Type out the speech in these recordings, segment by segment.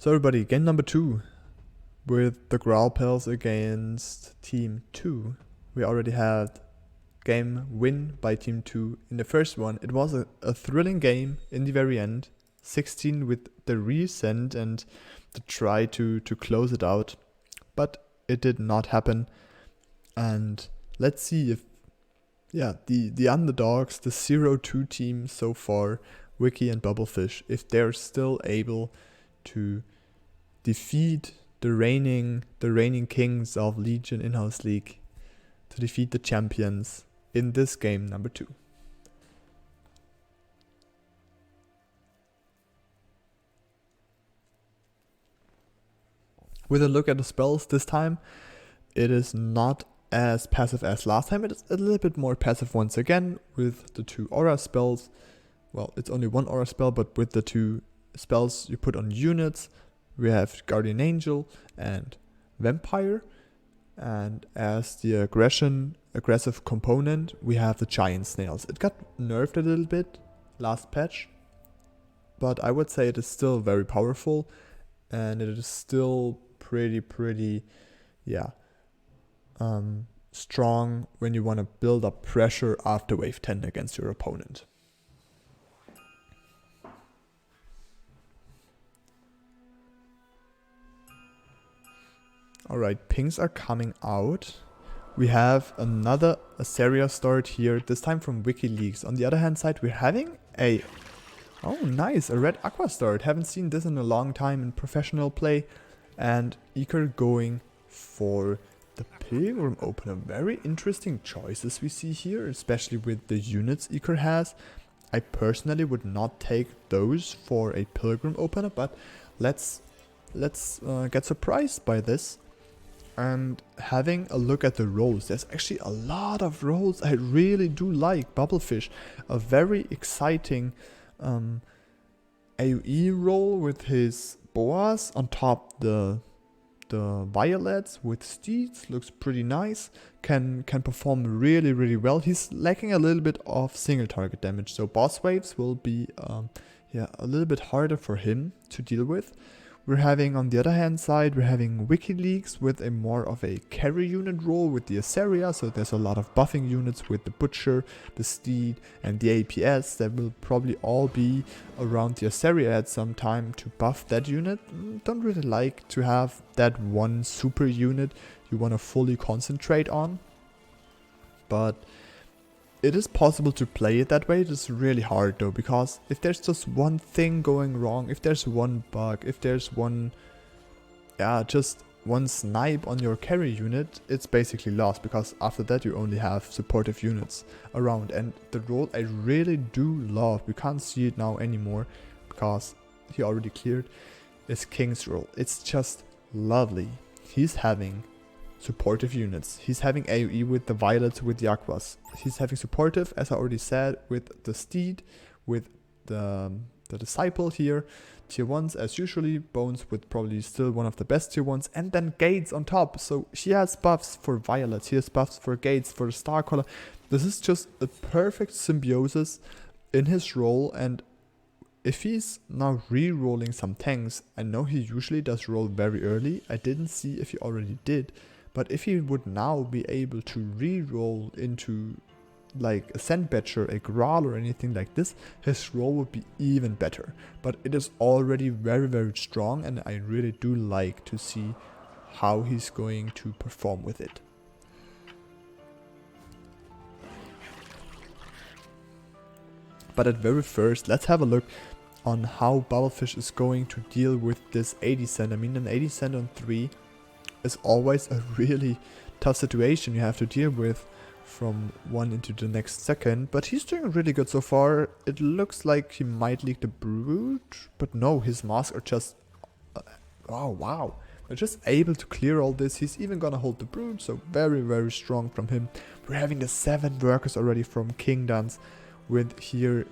So everybody, game number 2 with the Grarl Pals against Team 2. We already had game win by Team 2 in the first one. It was a thrilling game in the very end. 16 with the resend and to try to close it out. But it did not happen. And let's see if the underdogs, the 0-2 team so far, Wiki and Bubblefish, if they're still able to defeat the reigning kings of Legion in-house league, to defeat the champions in this game number 2. With a look at the spells this time, it is not as passive as last time. It is a little bit more passive once again with the 2 aura spells. Well, it's only 1 aura spell, but with the 2 spells you put on units, we have Guardian Angel and Vampire. And as the aggressive component, we have the Giant Snails. It got nerfed a little bit last patch, but I would say it is still very powerful, and it is still pretty strong when you want to build up pressure after wave 10 against your opponent. Alright, pings are coming out. We have another Azaria start here, this time from WikiLeaks. On the other hand side, we're having a red Aqua start. Haven't seen this in a long time in professional play. And Iker going for the Pilgrim opener. Very interesting choices we see here, especially with the units Iker has. I personally would not take those for a Pilgrim opener, but let's get surprised by this. And having a look at the roles, there's actually a lot of roles I really do like. Bubblefish, a very exciting AoE role with his boas, on top the violets with steeds, looks pretty nice, can perform really well. He's lacking a little bit of single target damage, so boss waves will be a little bit harder for him to deal with. We're having, on the other hand side, we're having WikiLeaks with a more of a carry unit role with the Azaria, so there's a lot of buffing units with the Butcher, the Steed and the APS that will probably all be around the Azaria at some time to buff that unit. Don't really like to have that one super unit you want to fully concentrate on, but it is possible to play it that way. It is really hard though, because if there's just one thing going wrong, if there's one bug, if there's just one snipe on your carry unit, it's basically lost, because after that you only have supportive units around. And the role I really do love, we can't see it now anymore because he already cleared, is King's role. It's just lovely. He's having supportive units. He's having AoE with the violets, with the aquas. He's having supportive, as I already said, with the steed, with the disciple here. Tier 1s as usually, Bones with probably still one of the best tier 1s, and then Gates on top. So he has buffs for violets, he has buffs for Gates, for the star color. This is just a perfect symbiosis in his role. And if he's now re-rolling some tanks, I know he usually does roll very early. I didn't see if he already did. But if he would now be able to re-roll into like a Sandbatcher, a Grarl or anything like this, his roll would be even better. But it is already very strong, and I really do like to see how he's going to perform with it. But at very first, let's have a look on how Bubblefish is going to deal with this 80 cent. I mean, an 80 cent on 3 is always a really tough situation you have to deal with from one into the next second, but he's doing really good so far. It looks like he might leak the Brood, but no, his masks are just wow, they're just able to clear all this. He's even gonna hold the Brood, so very strong from him. We're having the 7 workers already from Kingdoms, with here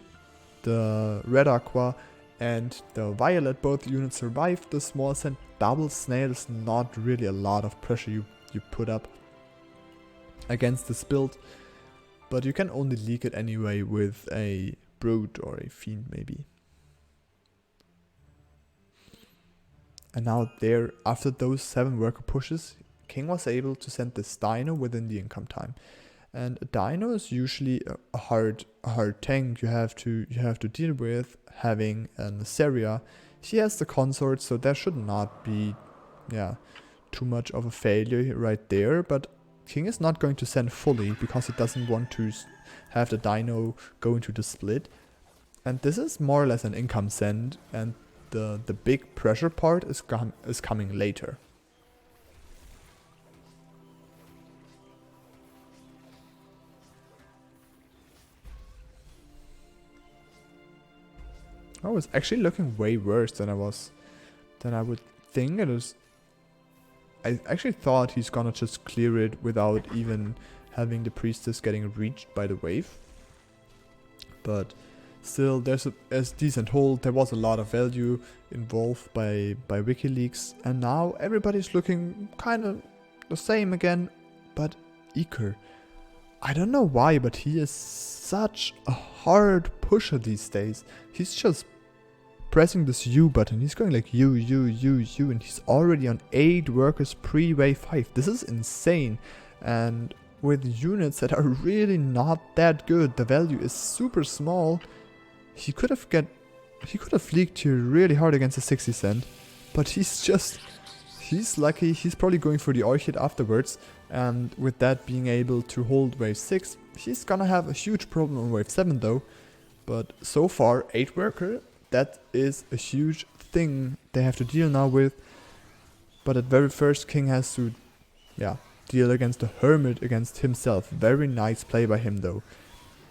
the red aqua and the violet. Both units survive the small sand. Double snail is not really a lot of pressure you put up against this build, but you can only leak it anyway with a Brood or a Fiend maybe. And now there, after those 7 worker pushes, King was able to send this dino within the income time. And a dino is usually a hard tank you have to deal with, having an Assyria. He has the consort, so there should not be too much of a failure right there, but King is not going to send fully because he doesn't want to have the dino go into the split. And this is more or less an income send, and the big pressure part is coming later. Oh, it's actually looking way worse than I would think it is. I actually thought he's gonna just clear it without even having the priestess getting reached by the wave. But still, there's a decent hold. There was a lot of value involved by WikiLeaks, and now everybody's looking kind of the same again. But Iker, I don't know why, but he is such a hard pusher these days. He's just pressing this U button. He's going like U, and he's already on 8 workers pre-wave 5. This is insane. And with units that are really not that good, the value is super small. He could have leaked here really hard against a 60 cent, but he's lucky. He's probably going for the orchid afterwards, and with that being able to hold wave 6, he's gonna have a huge problem on wave 7 though. But so far, 8 worker, that is a huge thing they have to deal now with. But at very first, King has to deal against the Hermit against himself. Very nice play by him though.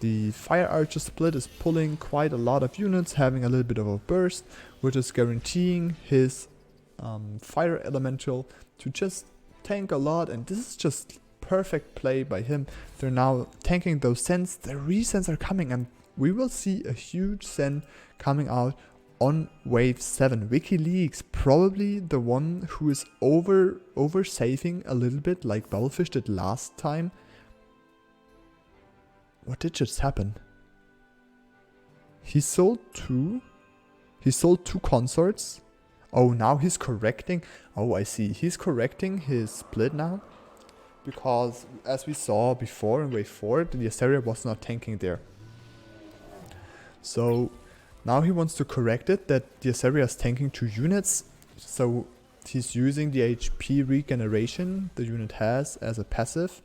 The Fire Archer split is pulling quite a lot of units, having a little bit of a burst, which is guaranteeing his Fire Elemental to just tank a lot, and this is just perfect play by him. They're now tanking those sends. The resends are coming, and we will see a huge send coming out on wave 7. WikiLeaks, probably the one who is over saving a little bit like Bubblefish did last time. What did just happen? He sold 2 consorts. Oh, now he's correcting. Oh, I see. He's correcting his split now. Because as we saw before in wave 4, the Assyria was not tanking there. So now he wants to correct it, that the Assyria is tanking 2 units. So he's using the HP regeneration the unit has as a passive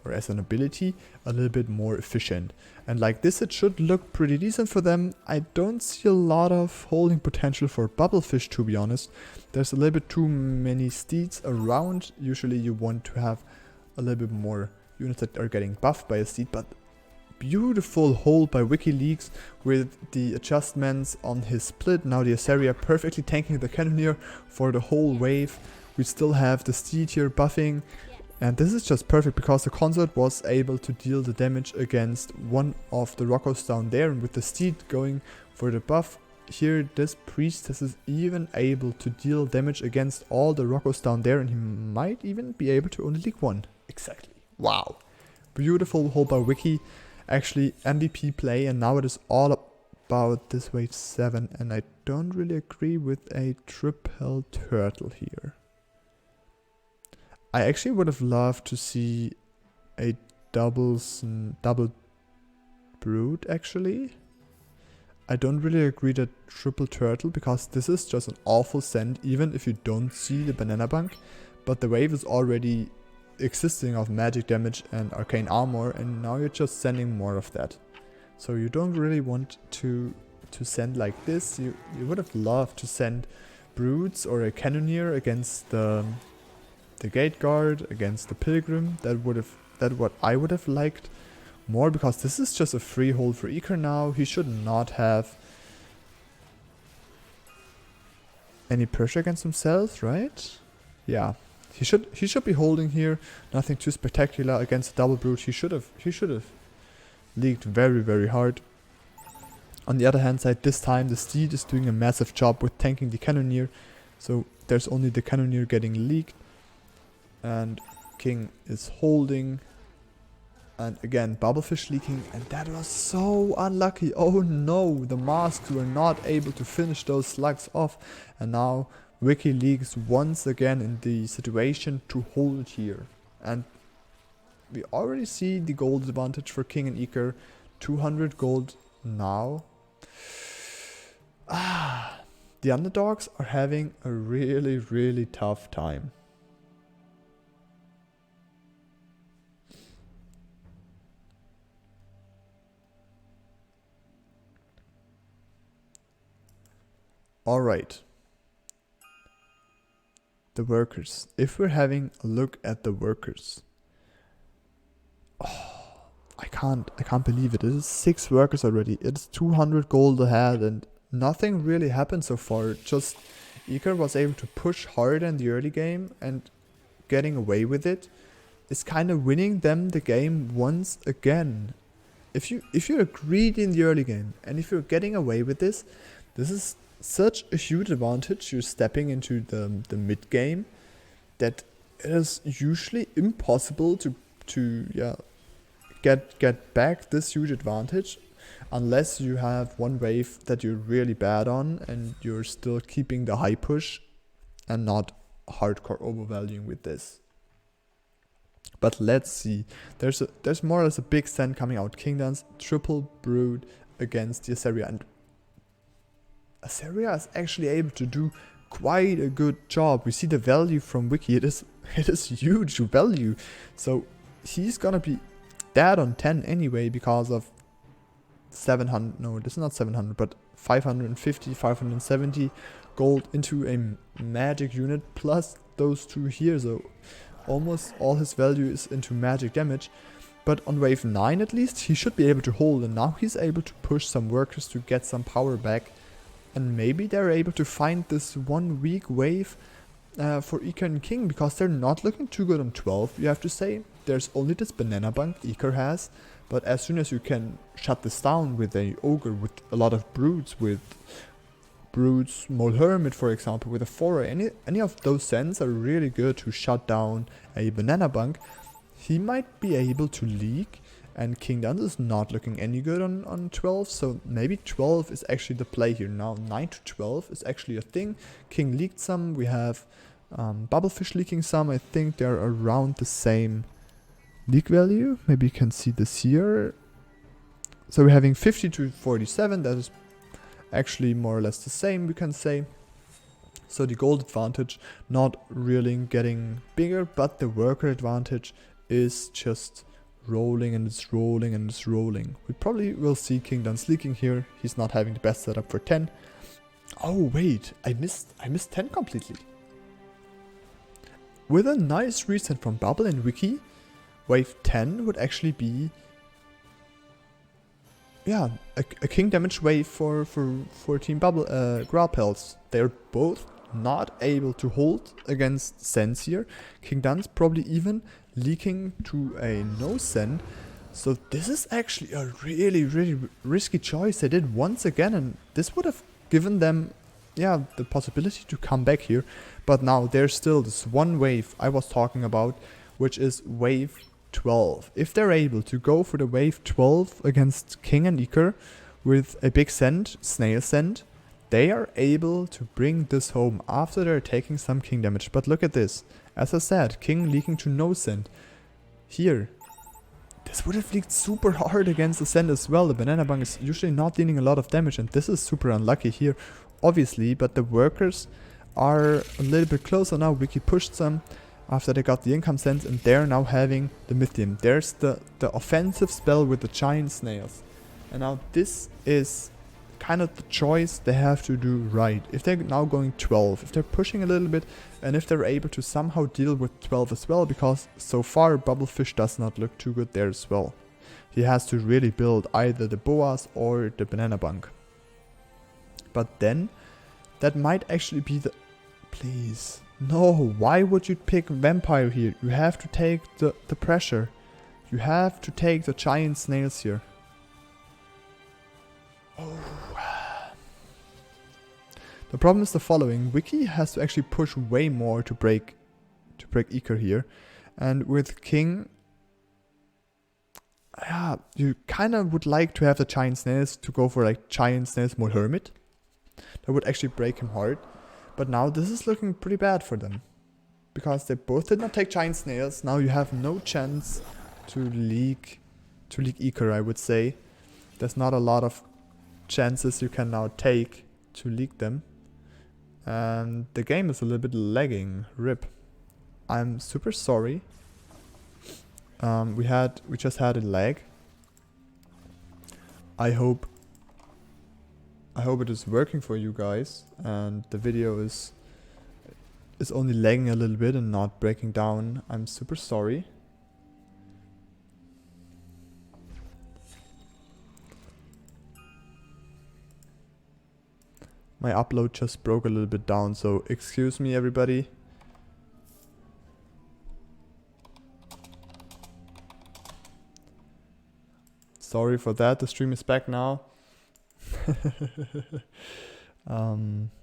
or as an ability a little bit more efficient. And like this, it should look pretty decent for them. I don't see a lot of holding potential for Bubblefish, to be honest. There's a little bit too many steeds around. Usually you want to have a little bit more units that are getting buffed by a steed, but beautiful hold by WikiLeaks with the adjustments on his split. Now the Assyria perfectly tanking the Cannoneer for the whole wave. We still have the steed here buffing, and this is just perfect because the consort was able to deal the damage against one of the Rockos down there, and with the steed going for the buff here, this priestess is even able to deal damage against all the Rockos down there, and he might even be able to only leak 1. Exactly. Wow. Beautiful hold by Wiki. Actually, MVP play, and now it is all about this wave 7, and I don't really agree with a triple turtle here. I actually would have loved to see a double brood actually. I don't really agree that triple turtle, because this is just an awful send even if you don't see the banana bunk, but the wave is already existing of magic damage and arcane armor, and now you're just sending more of that. So you don't really want to send like this. You would have loved to send broods or a cannoneer against the gate guard, against the pilgrim. That what I would have liked more, because this is just a free hold for Iker now. He should not have any pressure against himself, right? Yeah. He should be holding here. Nothing too spectacular against a double brute. He should have leaked very, very hard. On the other hand side, this time the steed is doing a massive job with tanking the cannoneer. So there's only the cannoneer getting leaked, and King is holding. And again, Bubblefish leaking, and that was so unlucky. Oh no, the masks were not able to finish those slugs off, and now WikiLeaks once again in the situation to hold here. And we already see the gold advantage for King and Eker. 200 gold now. The underdogs are having a really, really tough time. Alright. The workers. If we're having a look at the workers. I can't believe it. It is 6 workers already. It's 200 gold ahead and nothing really happened so far. Just Eker was able to push hard in the early game and getting away with it is kind of winning them the game once again. If you're greedy in the early game and if you're getting away with this is such a huge advantage. You're stepping into the mid game that it is usually impossible to get back this huge advantage unless you have one wave that you're really bad on and you're still keeping the high push and not hardcore overvaluing with this. But let's see. There's more or less a big stand coming out. Kingdoms triple brood against the Assyria, and Assyria is actually able to do quite a good job. We see the value from Wiki. It is huge value. So he's gonna be dead on 10 anyway because of 700. No, this is not 700, but 550, 570 gold into a magic unit plus those 2 here. So almost all his value is into magic damage. But on wave 9 at least, he should be able to hold. And now he's able to push some workers to get some power back. And maybe they're able to find this 1 weak wave for Eker and King, because they're not looking too good on 12, you have to say. There's only this banana bank Eker has. But as soon as you can shut this down with a ogre, with a lot of broods, with broods, Mole Hermit for example, with a foray, any of those sends are really good to shut down a banana bank. He might be able to leak, and King Dance is not looking any good on 12, so maybe 12 is actually the play here. Now 9 to 12 is actually a thing. King leaked some, we have Bubblefish leaking some. I think they're around the same leak value. Maybe you can see this here. So we're having 50 to 47, that is actually more or less the same, we can say. So the gold advantage not really getting bigger, but the worker advantage is just rolling and it's rolling and it's rolling. We probably will see King Dance leaking here. He's not having the best setup for 10. Oh wait, I missed 10 completely. With a nice reset from Bubble and Wiki, wave 10 would actually be a king damage wave for Team Bubble, Grarl Pals. They're both not able to hold against Sens here. King Dance probably even leaking to a no send. So this is actually a really, really risky choice they did once again, and this would have given them the possibility to come back here. But now there's still this one wave I was talking about, which is wave 12. If they're able to go for the wave 12 against King and Eker with a big send, snail send, they are able to bring this home after they're taking some King damage. But look at this. As I said, King leaking to no send. Here, this would have leaked super hard against the send as well. The banana bang is usually not dealing a lot of damage, and this is super unlucky here, obviously. But the workers are a little bit closer now. Wiki pushed some after they got the income sends, and they're now having the Mythium. There's the offensive spell with the giant snails. And now this is kind of the choice they have to do right. If they're now going 12, if they're pushing a little bit, and if they're able to somehow deal with 12 as well, because so far Bubblefish does not look too good there as well. He has to really build either the boas or the banana bunk. But then, that might actually be the... Please. No, why would you pick Vampire here? You have to take the pressure. You have to take the giant snails here. Oh. The problem is the following. Wiki has to actually push way more to break Eker here. And with King, you kind of would like to have the giant snails to go for like giant snails more hermit. That would actually break him hard. But now this is looking pretty bad for them. Because they both did not take giant snails. Now you have no chance to leak Eker, I would say. There's not a lot of chances you can now take to leak them. And the game is a little bit lagging. RIP. I'm super sorry. We just had a lag. I hope it is working for you guys and the video is only lagging a little bit and not breaking down. I'm super sorry. My upload just broke a little bit down, so excuse me everybody. Sorry for that, the stream is back now.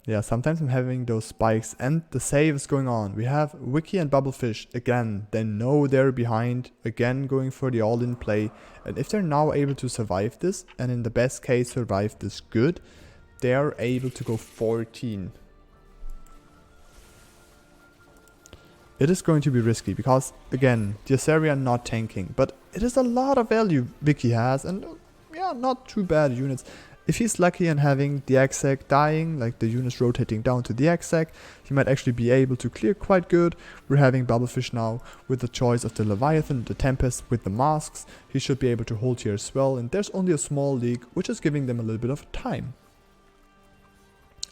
Yeah, sometimes I'm having those spikes and the save is going on. We have Wiki and Bubblefish again. They know they're behind, again going for the all-in play. And if they're now able to survive this, and in the best case survive this good, they are able to go 14. It is going to be risky because, again, the Azaria not tanking. But it is a lot of value Wiki has and yeah, not too bad units. If he's lucky and having the Exec dying, like the units rotating down to the Exec, he might actually be able to clear quite good. We're having Bubblefish now with the choice of the Leviathan, the Tempest with the masks. He should be able to hold here as well, and there's only a small league, which is giving them a little bit of time.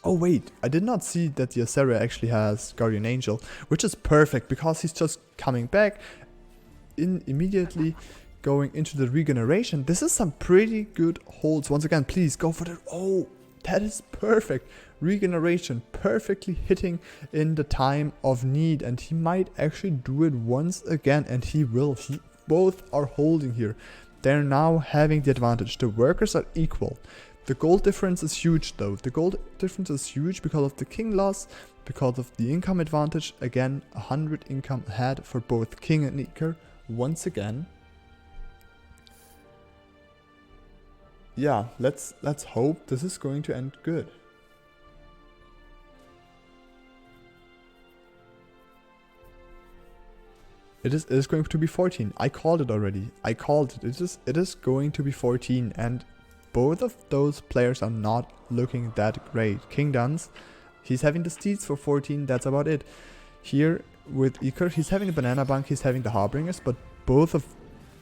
Oh wait, I did not see that the Azaria actually has Guardian Angel, which is perfect because he's just coming back immediately. Going into the regeneration. This is some pretty good holds. Once again, please go for the... Oh, that is perfect. Regeneration perfectly hitting in the time of need. And he might actually do it once again. And he will. Both are holding here. They're now having the advantage. The workers are equal. The gold difference is huge though. The gold difference is huge because of the king loss. Because of the income advantage. Again, 100 income ahead for both king and Eker. Once again. Yeah, let's hope this is going to end good. It is going to be 14. I called it already. I called it. It is going to be 14, and both of those players are not looking that great. King Duns, he's having the steeds for 14. That's about it. Here with Eker, he's having the banana bank. He's having the harbingers, but both of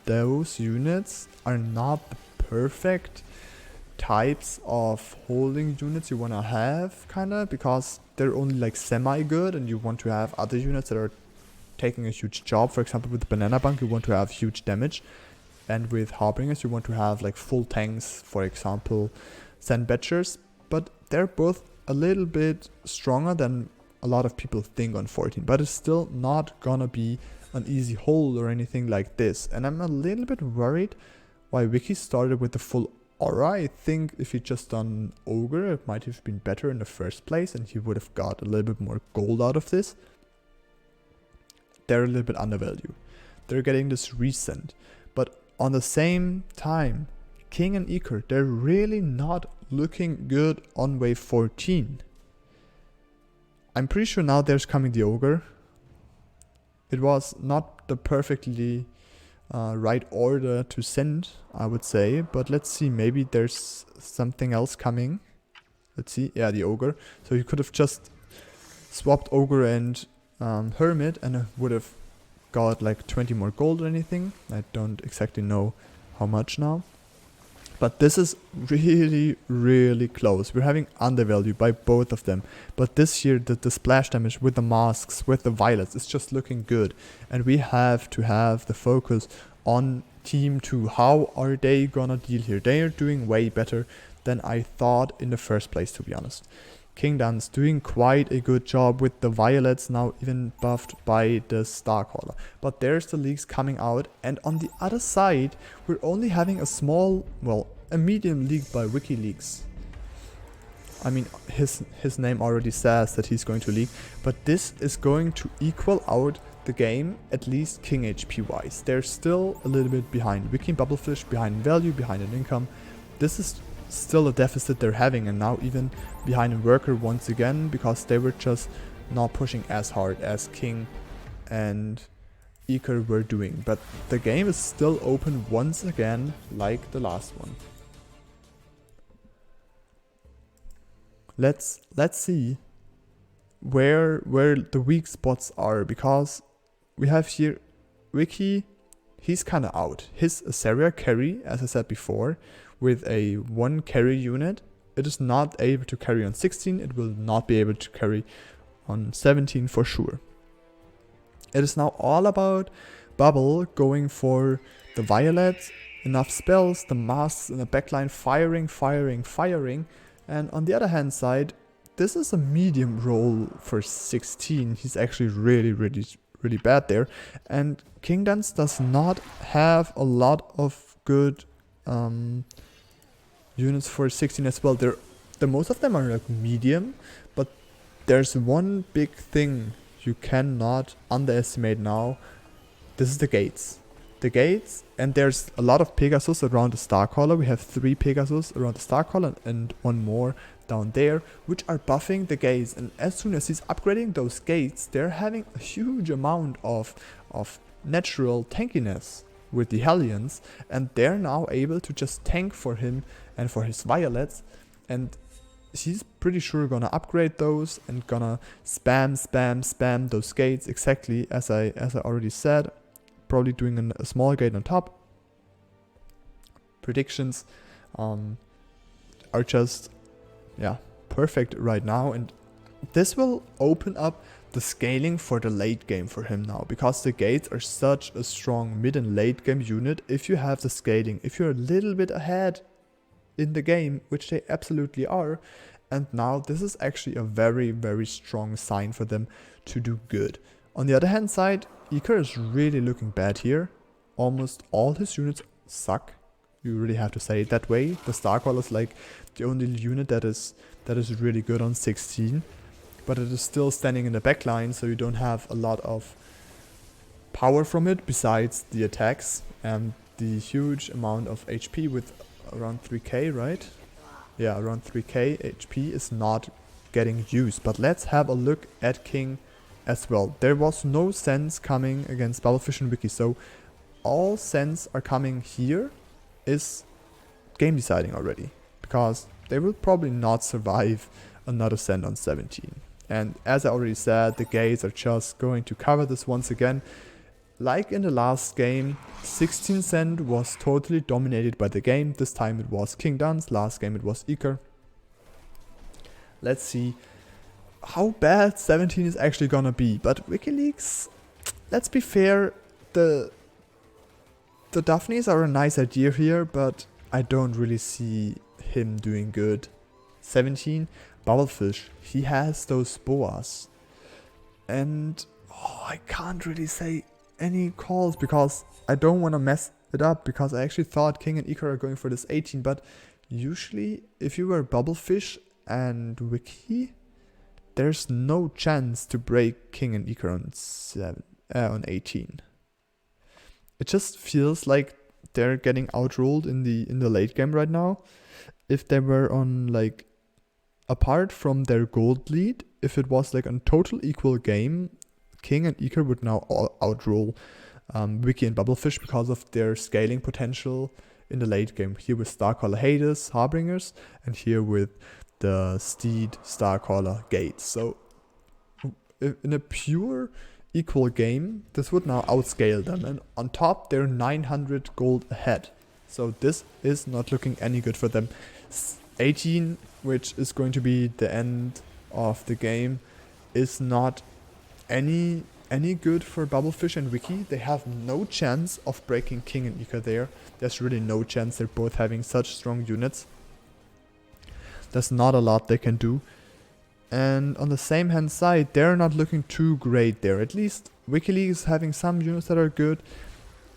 those units are not the perfect types of holding units you want to have, kinda, because they're only like semi good and you want to have other units that are taking a huge job. For example, with the banana bank you want to have huge damage, and with harbingers you want to have like full tanks, for example Sand Batchers, but they're both a little bit stronger than a lot of people think on 14, but it's still not gonna be an easy hold or anything like this. And I'm a little bit worried why Wiki started with the full aura. I think if he just done Ogre, it might have been better in the first place and he would have got a little bit more gold out of this. They're a little bit undervalued. They're getting this recent, but on the same time, King and Eker, they're really not looking good on wave 14. I'm pretty sure now there's coming the Ogre. It was not the perfectly right order to send, I would say, but let's see, maybe there's something else coming. Let's see, yeah, the Ogre. So you could have just swapped Ogre and Hermit and it would have got like 20 more gold or anything. I don't exactly know how much now. But this is really, really close. We're having undervalue by both of them. But this year, the splash damage with the masks, with the violets, is just looking good. And we have to have the focus on Team 2. How are they gonna deal here? They are doing way better than I thought in the first place, to be honest. Kingdom's doing quite a good job with the violets, now even buffed by the Starcaller. But there's the leagues coming out, and on the other side we're only having a small, well, a medium league by WikiLeaks. I mean, his name already says that he's going to league, but this is going to equal out the game, at least King HP wise. They're still a little bit behind Wiki and Bubblefish, behind value, behind an income. This is still a deficit they're having, and now even behind in worker once again, because they were just not pushing as hard as King and Iker were doing. But the game is still open once again, like the last one. Let's see where the weak spots are, because we have here Wiki. He's kind of out. His Asaria carry, as I said before, with a 1 carry unit, it is not able to carry on 16. It will not be able to carry on 17 for sure. It is now all about Bubble going for the Violets, enough spells, the masks in the backline, firing. And on the other hand side, this is a medium role for 16. He's actually really bad there. And King Dance does not have a lot of good units for 16 as well. The most of them are like medium, but there's one big thing you cannot underestimate now. This is the gates. The gates, and there's a lot of Pegasus around the Starcaller. We have 3 Pegasus around the Starcaller and 1 more down there, which are buffing the gates. And as soon as he's upgrading those gates, they're having a huge amount of natural tankiness with the Hellions, and they're now able to just tank for him and for his Violets. And he's pretty sure gonna upgrade those and gonna spam those gates exactly as I already said. Probably doing a small gate on top. Predictions are just perfect right now, and this will open up the scaling for the late game for him now, because the gates are such a strong mid and late game unit. If you have the scaling, if you're a little bit ahead in the game, which they absolutely are, and now this is actually a very strong sign for them to do good. On the other hand side, Iker is really looking bad here. Almost all his units suck. You really have to say it that way. The Starcaller is like the only unit that is really good on 16. But it is still standing in the backline, so you don't have a lot of power from it besides the attacks and the huge amount of HP with around 3k, right? Yeah, around 3k HP is not getting used. But let's have a look at King as well. There was no sense coming against Bubblefish and Wiki, so all sense are coming here is game deciding already, because they will probably not survive another send on 17. And as I already said, the gates are just going to cover this once again. Like in the last game, 16 cent was totally dominated by the game. This time it was King Dance, last game it was Iker. Let's see how bad 17 is actually gonna be. But WikiLeaks, let's be fair, the Daphnes are a nice idea here, but I don't really see him doing good. 17, Bubblefish, he has those boas. And I can't really say any calls because I don't want to mess it up, because I actually thought King and Iker are going for this 18, but usually if you were Bubblefish and Wiki, there's no chance to break King and Iker on 18. It just feels like they're getting outruled in the late game right now. If they were on like, apart from their gold lead, if it was like a total equal game, King and Iker would now outrule Wiki and Bubblefish because of their scaling potential in the late game. Here with Starcaller Hades, Harbingers, and here with the Steed, Starcaller, Gates. So in a pure equal game, this would now outscale them. And on top, they're 900 gold ahead. So this is not looking any good for them. 18, which is going to be the end of the game, is not any good for Bubblefish and Wiki. They have no chance of breaking King and Iker there. There's really no chance. They're both having such strong units. There's not a lot they can do. And on the same hand side, they're not looking too great there. At least WikiLeaks is having some units that are good.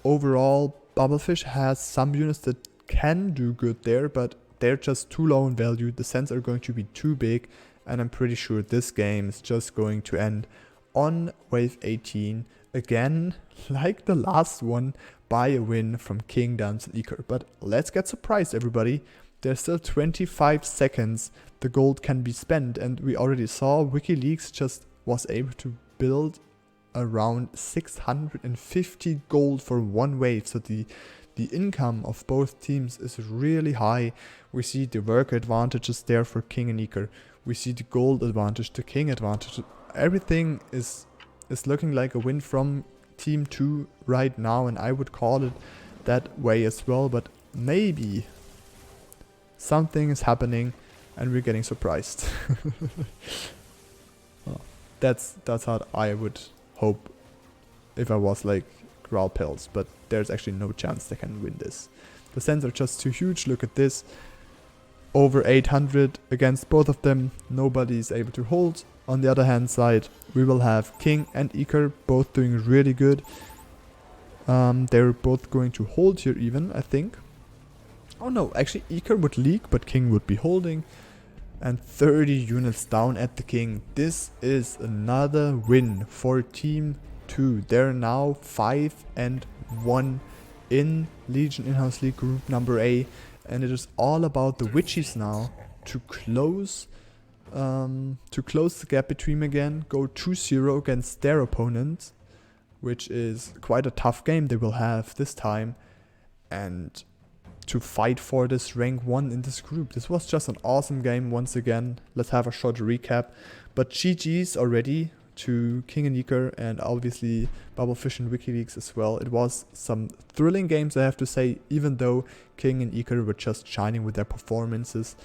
Overall, Bubblefish has some units that can do good there, but they're just too low in value. The sends are going to be too big, and I'm pretty sure this game is just going to end on wave 18 again, like the last one, by a win from King, Dance and Iker. But let's get surprised, everybody. There's still 25 seconds the gold can be spent, and we already saw WikiLeaks just was able to build around 650 gold for one wave. So the income of both teams is really high. We see the work advantages there for King and Eker. We see the gold advantage, the King advantage. Everything is looking like a win from Team 2 right now, and I would call it that way as well. But maybe something is happening and we're getting surprised. Well, that's how I would hope if I was like Grarl Pals, but there's actually no chance they can win this. The sends are just too huge. Look at this. Over 800 against both of them. Nobody is able to hold. On the other hand side, we will have King and Eker both doing really good. They're both going to hold here even, I think. Oh no, actually Eker would leak, but King would be holding. And 30 units down at the King. This is another win for Team 2. They're now 5-1 in Legion in-house league group number A, and it is all about the witches now to close the gap between them again, go 2-0 against their opponent, which is quite a tough game they will have this time, and to fight for this rank 1 in this group. This was just an awesome game once again. Let's have a short recap. But GG's already to King and Eker, and obviously Bubblefish and WikiLeaks as well. It was some thrilling games, I have to say, even though King and Eker were just shining with their performances.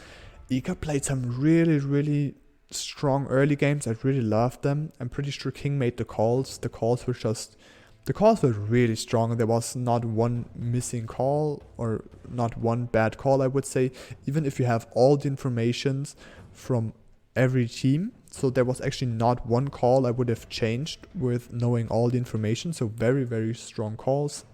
Eker played some really strong early games. I really loved them. I'm pretty sure King made the calls. The calls were really strong. There was not one missing call or not one bad call, I would say, even if you have all the informations from every team. So there was actually not one call I would have changed with knowing all the information. So very strong calls.